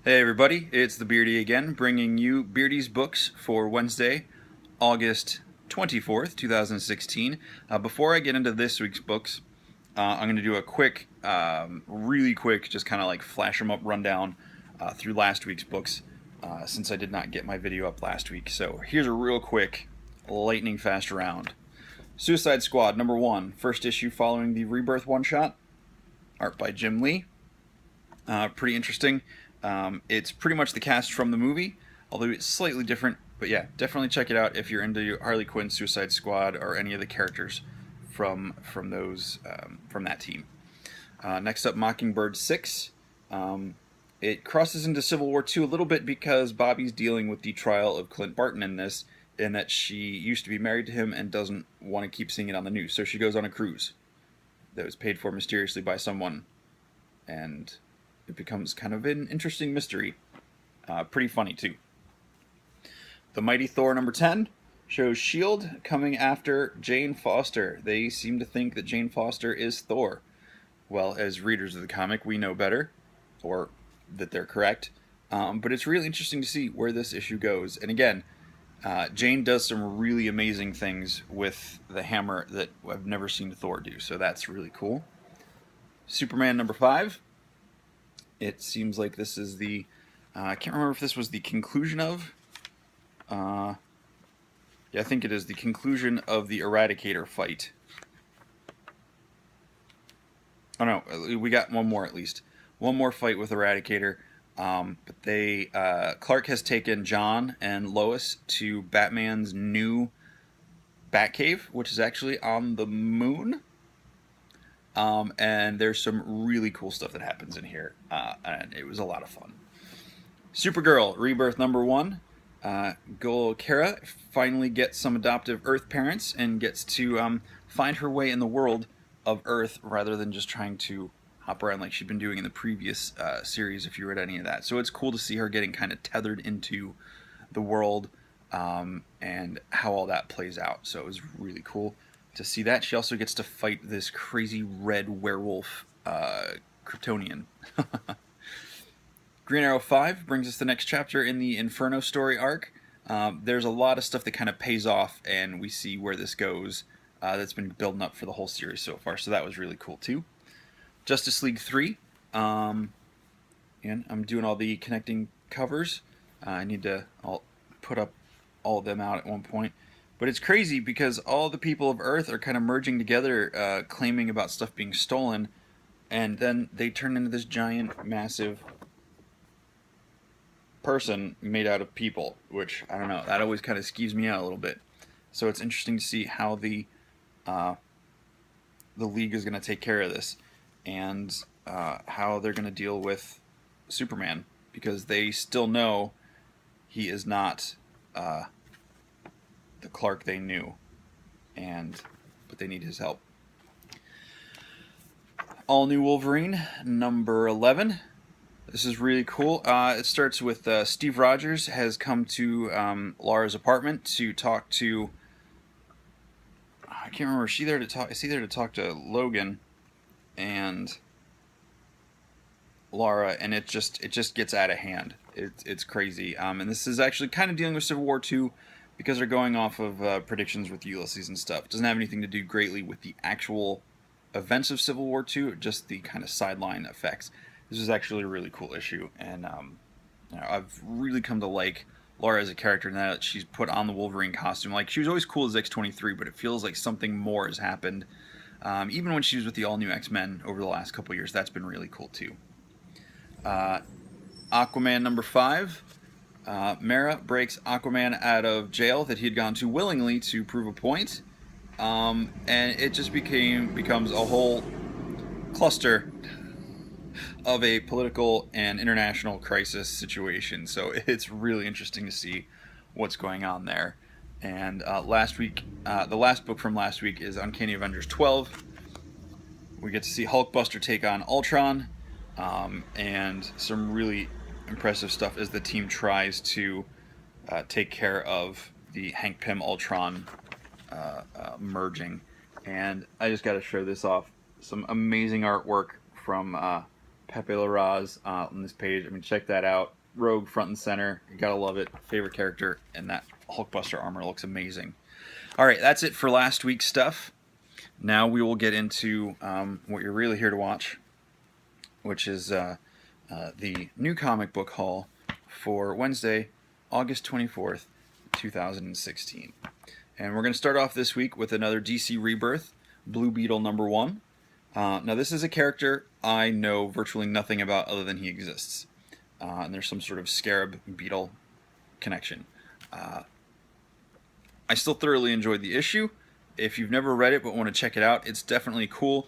Hey everybody, it's the Beardy again, bringing you Beardy's books for Wednesday, August 24th, 2016. Before I get into this week's books, I'm going to do a quick, really quick, just kind of like flash them up rundown through last week's books, since I did not get my video up last week. So here's a real quick, lightning fast round. Suicide Squad #1, first issue following the Rebirth one-shot, art by Jim Lee. Pretty interesting. It's pretty much the cast from the movie, although it's slightly different. But yeah, definitely check it out if you're into Harley Quinn, Suicide Squad, or any of the characters from that team. Next up, Mockingbird 6. It crosses into Civil War 2 a little bit because Bobby's dealing with the trial of Clint Barton in this, in that she used to be married to him and doesn't want to keep seeing it on the news. So she goes on a cruise that was paid for mysteriously by someone, and it becomes kind of an interesting mystery. Pretty funny, too. The Mighty Thor #10 shows S.H.I.E.L.D. coming after Jane Foster. They seem to think that Jane Foster is Thor. Well, as readers of the comic, we know better, or that they're correct. But it's really interesting to see where this issue goes. And again, Jane does some really amazing things with the hammer that I've never seen Thor do, so that's really cool. Superman #5. It seems like this is the... I can't remember if this was the conclusion of... yeah, I think it is the conclusion of the Eradicator fight. Oh no, we got one more at least. One more fight with Eradicator. But Clark has taken John and Lois to Batman's new Batcave, which is actually on the moon. And there's some really cool stuff that happens in here, and it was a lot of fun. Supergirl Rebirth #1. Gul Kara finally gets some adoptive Earth parents and gets to find her way in the world of Earth rather than just trying to hop around like she'd been doing in the previous series, if you read any of that. So it's cool to see her getting kind of tethered into the world, and how all that plays out. So it was really cool to see that. She also gets to fight this crazy red werewolf Kryptonian. Green Arrow 5 brings us the next chapter in the Inferno story arc. There's a lot of stuff that kind of pays off, and we see where this goes. That's been building up for the whole series so far, so that was really cool too. Justice League 3. And I'm doing all the connecting covers. I'll put up all of them out at one point. But it's crazy because all the people of Earth are kind of merging together, claiming about stuff being stolen, and then they turn into this giant, massive person made out of people, which, I don't know, that always kind of skeeves me out a little bit. So it's interesting to see how the League is going to take care of this, and how they're going to deal with Superman, because they still know he is not the Clark they knew, but they need his help. All New Wolverine #11. This is really cool. It starts with Steve Rogers has come to Laura's apartment to talk to... I can't remember. Is he there to talk to Logan and Laura, and it just gets out of hand. It's crazy. And this is actually kind of dealing with Civil War 2, because they're going off of predictions with Ulysses and stuff. It doesn't have anything to do greatly with the actual events of Civil War 2, just the kind of sideline effects. This is actually a really cool issue, and I've really come to like Laura as a character now that she's put on the Wolverine costume. Like, she was always cool as X-23, but it feels like something more has happened. Even when she was with the all-new X-Men over the last couple years, that's been really cool too. Aquaman #5. Mara breaks Aquaman out of jail that he had gone to willingly to prove a point, and it just becomes a whole cluster of a political and international crisis situation. So it's really interesting to see what's going on there. And last week, the last book from last week is Uncanny Avengers 12. We get to see Hulkbuster take on Ultron, and some really impressive stuff as the team tries to take care of the Hank Pym Ultron merging. And I just got to show this off. Some amazing artwork from Pepe Larraz on this page. I mean, check that out. Rogue front and center. You gotta love it. Favorite character, and that Hulkbuster armor looks amazing. All right, that's it for last week's stuff. Now we will get into what you're really here to watch, which is the new comic book haul for Wednesday, August 24th, 2016. And we're going to start off this week with another DC Rebirth, Blue Beetle #1. Now this is a character I know virtually nothing about other than he exists. And there's some sort of scarab beetle connection. I still thoroughly enjoyed the issue. If you've never read it but want to check it out, it's definitely cool.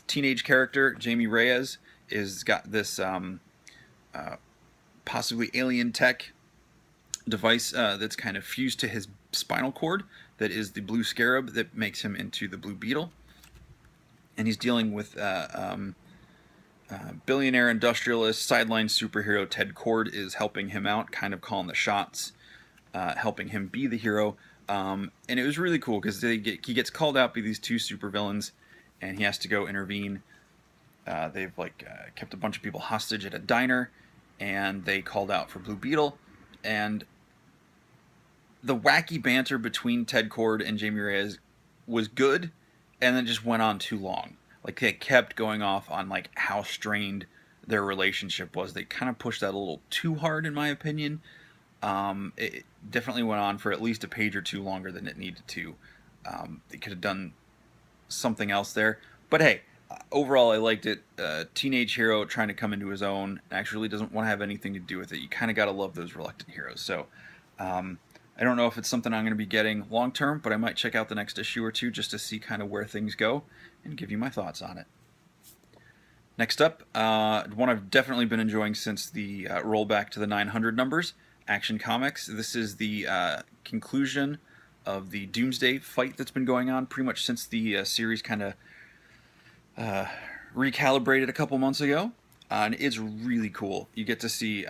Teenage character Jamie Reyes is got this possibly alien tech device that's kind of fused to his spinal cord that is the blue scarab that makes him into the Blue Beetle. And he's dealing with billionaire industrialist sideline superhero Ted Kord is helping him out, kind of calling the shots, helping him be the hero. And it was really cool because he gets called out by these two supervillains, and he has to go intervene. They've kept a bunch of people hostage at a diner, and they called out for Blue Beetle. And the wacky banter between Ted Kord and Jamie Reyes was good, and then just went on too long. Like, they kept going off on how strained their relationship was. They kind of pushed that a little too hard, in my opinion. It definitely went on for at least a page or two longer than it needed to. They could have done something else there. But hey, overall I liked it. Teenage hero trying to come into his own, actually doesn't want to have anything to do with it. You kind of got to love those reluctant heroes. So I don't know if it's something I'm going to be getting long term, but I might check out the next issue or two just to see kind of where things go and give you my thoughts on it. Next up, one I've definitely been enjoying since the rollback to the 900 numbers, Action Comics. This is the conclusion of the Doomsday fight that's been going on pretty much since the series kind of recalibrated a couple months ago. And it's really cool. You get to see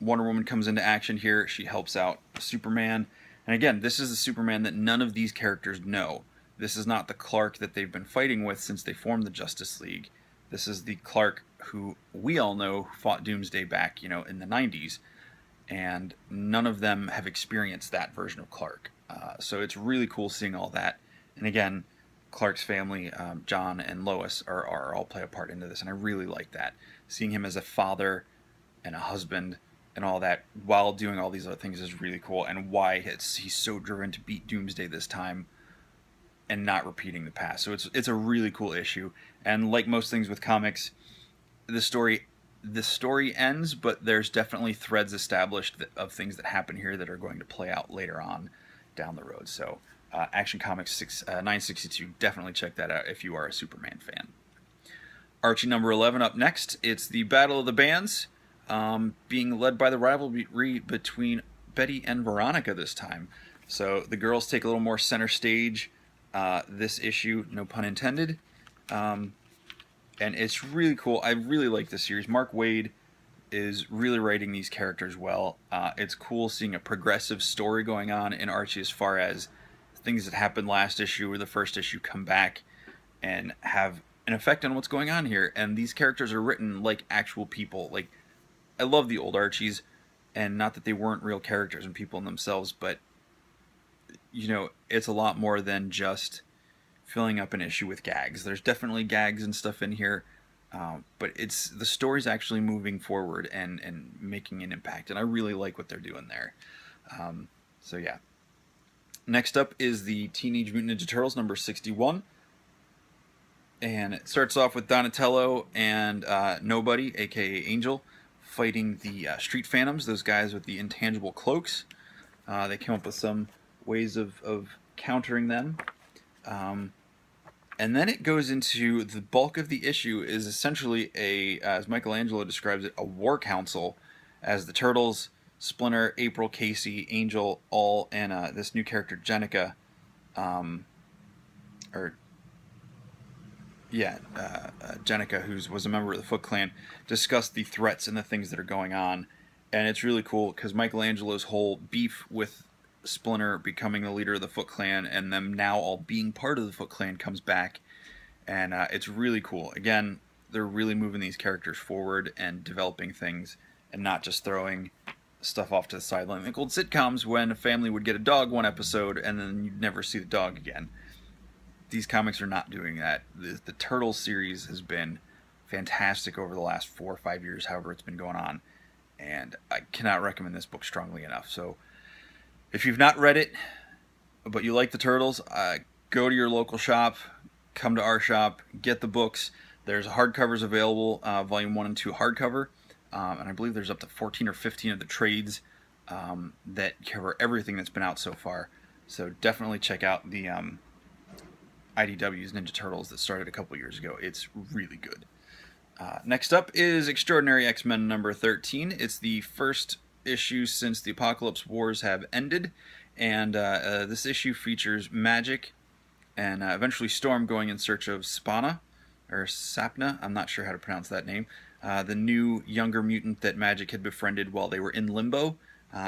Wonder Woman comes into action here. She helps out Superman. And again, this is the Superman that none of these characters know. This is not the Clark that they've been fighting with since they formed the Justice League. This is the Clark who we all know fought Doomsday back, in the 90s. And none of them have experienced that version of Clark. So it's really cool seeing all that. And again, Clark's family, John and Lois, are all play a part into this. And I really like that. Seeing him as a father and a husband and all that while doing all these other things is really cool. And why he's so driven to beat Doomsday this time and not repeating the past. So it's a really cool issue. And like most things with comics, the story ends, but there's definitely threads established of things that happen here that are going to play out later on down the road. So Action Comics 962, definitely check that out if you are a Superman fan. Archie #11 up next. It's the Battle of the Bands, being led by the rivalry between Betty and Veronica this time. So the girls take a little more center stage this issue, no pun intended. And it's really cool. I really like this series. Mark Waid is really writing these characters well. It's cool seeing a progressive story going on in Archie as far as things that happened last issue or the first issue come back and have an effect on what's going on here. And these characters are written like actual people. Like, I love the old Archies, and not that they weren't real characters and people in themselves, but it's a lot more than just filling up an issue with gags. There's definitely gags and stuff in here, but it's the story's actually moving forward and making an impact, and I really like what they're doing there. So yeah. Next up is the Teenage Mutant Ninja Turtles #61, and it starts off with Donatello and Nobody, aka Angel, fighting the Street Phantoms, those guys with the intangible cloaks. They came up with some ways of countering them. And then it goes into the bulk of the issue is essentially as Michelangelo describes it, a war council, as the Turtles, Splinter, April, Casey, Angel, all, and this new character, Jenica, Jenica, who was a member of the Foot Clan, discuss the threats and the things that are going on. And it's really cool because Michelangelo's whole beef with Splinter becoming the leader of the Foot Clan and them now all being part of the Foot Clan comes back. And it's really cool. Again, they're really moving these characters forward and developing things, and not just throwing stuff off to the sideline like old sitcoms when a family would get a dog one episode and then you'd never see the dog again. These comics are not doing that. The Turtles series has been fantastic over the last 4 or 5 years, however it's been going on, and I cannot recommend this book strongly enough. So if you've not read it, but you like the Turtles, go to your local shop, come to our shop, get the books. There's hardcovers available, volume 1 and 2 hardcover, and I believe there's up to 14 or 15 of the trades that cover everything that's been out so far. So definitely check out the IDW's Ninja Turtles that started a couple years ago. It's really good. Next up is Extraordinary X-Men number 13. It's the first issue since the Apocalypse Wars have ended, and this issue features Magic and eventually Storm going in search of Spana, or Sapna, I'm not sure how to pronounce that name, the new younger mutant that Magic had befriended while they were in Limbo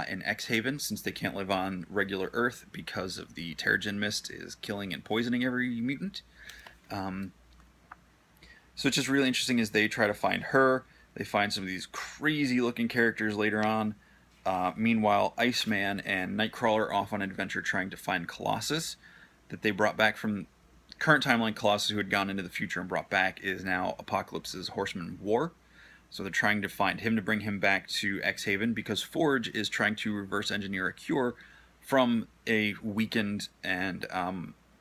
in X-Haven, since they can't live on regular Earth because of the Terrigen Mist is killing and poisoning every mutant. So it's just really interesting as they try to find her. They find some of these crazy looking characters later on. Meanwhile, Iceman and Nightcrawler are off on an adventure trying to find Colossus that they brought back from current timeline. Colossus, who had gone into the future and brought back, is now Apocalypse's Horseman of War. So they're trying to find him to bring him back to X-Haven because Forge is trying to reverse engineer a cure from a weakened and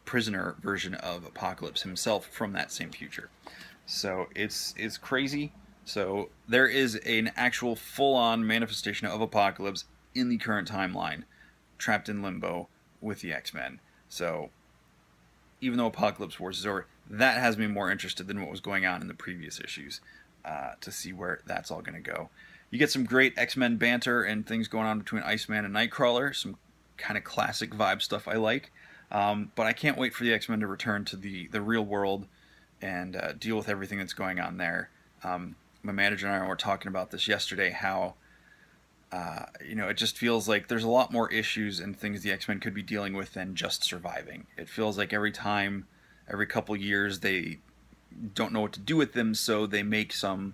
prisoner version of Apocalypse himself from that same future. So it's crazy. So there is an actual full-on manifestation of Apocalypse in the current timeline, trapped in Limbo with the X-Men. So even though Apocalypse Wars is over, that has me more interested than what was going on in the previous issues, to see where that's all going to go. You get some great X-Men banter and things going on between Iceman and Nightcrawler, some kind of classic vibe stuff I like. But I can't wait for the X-Men to return to the real world and deal with everything that's going on there. My manager and I were talking about this yesterday, how it just feels like there's a lot more issues and things the X-Men could be dealing with than just surviving. It feels like every couple years, they don't know what to do with them, so they make some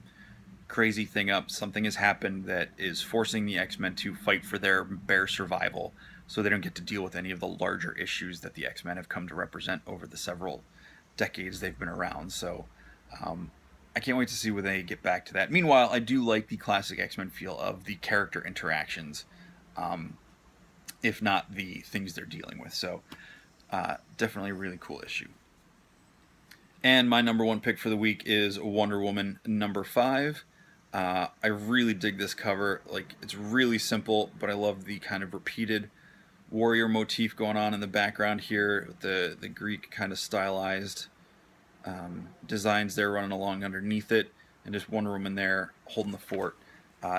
crazy thing up. Something has happened that is forcing the X-Men to fight for their bare survival, so they don't get to deal with any of the larger issues that the X-Men have come to represent over the several decades they've been around. So I can't wait to see where they get back to that. Meanwhile, I do like the classic X-Men feel of the character interactions, if not the things they're dealing with. So definitely a really cool issue. And my number one pick for the week is Wonder Woman number 5. I really dig this cover. Like, it's really simple, but I love the kind of repeated warrior motif going on in the background here, with the Greek kind of stylized designs there running along underneath it, and just Wonder Woman there holding the fort.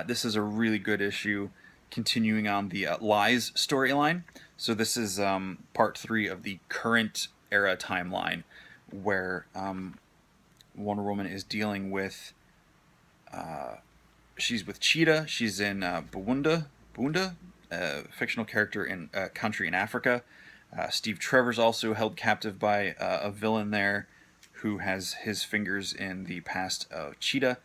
This is a really good issue, continuing on the Lies storyline. So this is part 3 of the current era timeline, where Wonder Woman is dealing with, she's with Cheetah. She's in Bunda, a fictional character in a country in Africa. Steve Trevor's also held captive by a villain there who has his fingers in the past of Cheetah.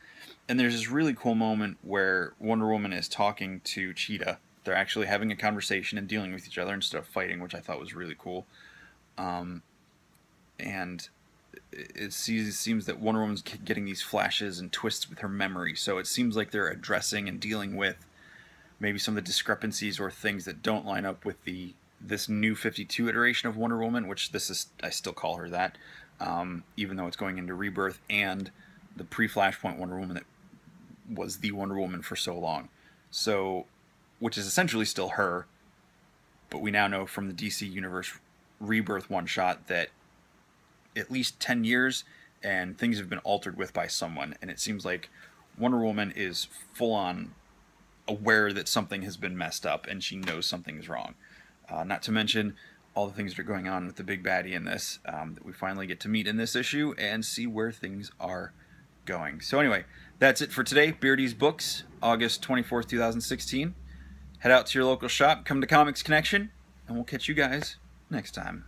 And there's this really cool moment where Wonder Woman is talking to Cheetah. They're actually having a conversation and dealing with each other instead of fighting, which I thought was really cool. And it seems that Wonder Woman's getting these flashes and twists with her memory. So it seems like they're addressing and dealing with maybe some of the discrepancies or things that don't line up with this new 52 iteration of Wonder Woman, which this is, I still call her that, even though it's going into Rebirth and the pre-Flashpoint Wonder Woman that was the Wonder Woman for so long. So, which is essentially still her, but we now know from the DC Universe Rebirth one-shot that at least 10 years and things have been altered with by someone, and it seems like Wonder Woman is full-on aware that something has been messed up and she knows something is wrong. Not to mention all the things that are going on with the big baddie in this, that we finally get to meet in this issue and see where things are going. So anyway, that's it for today. Beardy's Books, August 24th, 2016. Head out to your local shop, come to Comics Connection, and we'll catch you guys next time.